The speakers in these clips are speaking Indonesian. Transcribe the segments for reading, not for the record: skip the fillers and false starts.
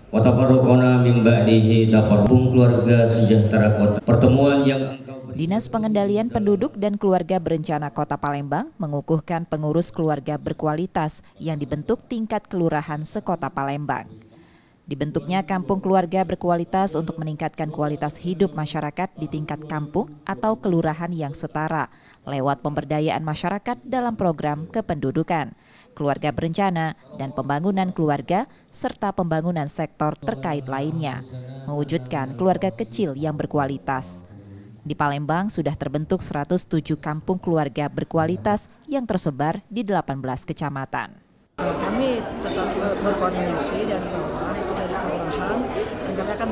wa tafarraqna min ba'dihi tafarruqum keluarga sejahtera kota. Pertemuan yang Dinas Pengendalian Penduduk dan Keluarga Berencana Kota Palembang mengukuhkan pengurus keluarga berkualitas yang dibentuk tingkat kelurahan sekota Palembang. Dibentuknya kampung keluarga berkualitas untuk meningkatkan kualitas hidup masyarakat di tingkat kampung atau kelurahan yang setara lewat pemberdayaan masyarakat dalam program kependudukan, keluarga berencana, dan pembangunan keluarga, serta pembangunan sektor terkait lainnya, mewujudkan keluarga kecil yang berkualitas. Di Palembang sudah terbentuk 107 kampung keluarga berkualitas yang tersebar di 18 kecamatan. Kami tetap berkoordinasi dari bawah, dari kelurahan, dan kami akan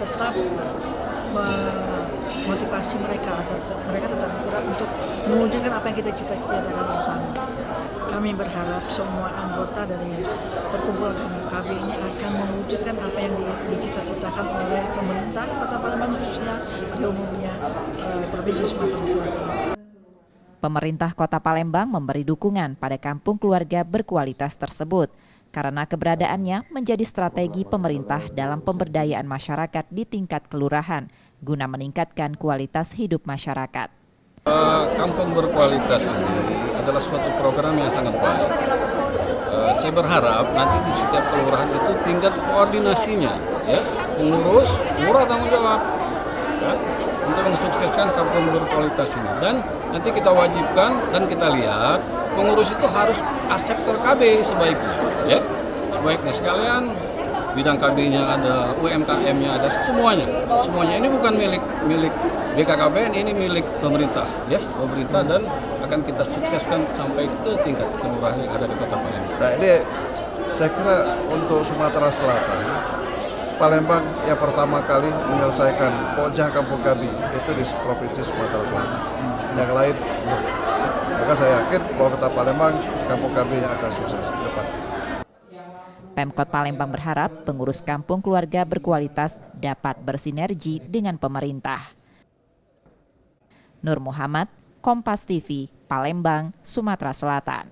tetap memotivasi mereka agar mereka tetap bergerak untuk mewujudkan apa yang kita cita-citakan bersama. Kami berharap semua anggota dari perkumpulan KB ini akan mewujudkan apa yang dicita-citakan oleh pemerintah Kota Palembang, khususnya pada umumnya Provinsi Sumatera Selatan. Pemerintah Kota Palembang memberi dukungan pada kampung keluarga berkualitas tersebut karena keberadaannya menjadi strategi pemerintah dalam pemberdayaan masyarakat di tingkat kelurahan guna meningkatkan kualitas hidup masyarakat. Kampung berkualitas ini adalah suatu program yang sangat baik. Saya berharap nanti di setiap kelurahan itu tingkat koordinasinya, ya, pengurus, lurah tanggung jawab, ya, untuk mensukseskan kampung berkualitas ini. Dan nanti kita wajibkan dan kita lihat pengurus itu harus aseptor KB sebaiknya, ya, sebaiknya sekalian. Bidang KB-nya ada, UMKM-nya ada, semuanya. Semuanya ini bukan milik BKKBN, ini milik pemerintah, ya, pemerintah, dan akan kita sukseskan sampai ke tingkat kelurahan yang ada di Kota Palembang. Nah, ini saya kira untuk Sumatera Selatan, Palembang yang pertama kali menyelesaikan pojah kampung KB itu di Provinsi Sumatera Selatan. Yang lain belum. Maka saya yakin bahwa Kota Palembang kampung KB-nya akan sukses ke depan. Pemkot Palembang berharap pengurus kampung keluarga berkualitas dapat bersinergi dengan pemerintah. Nur Muhammad, Kompas TV, Palembang, Sumatera Selatan.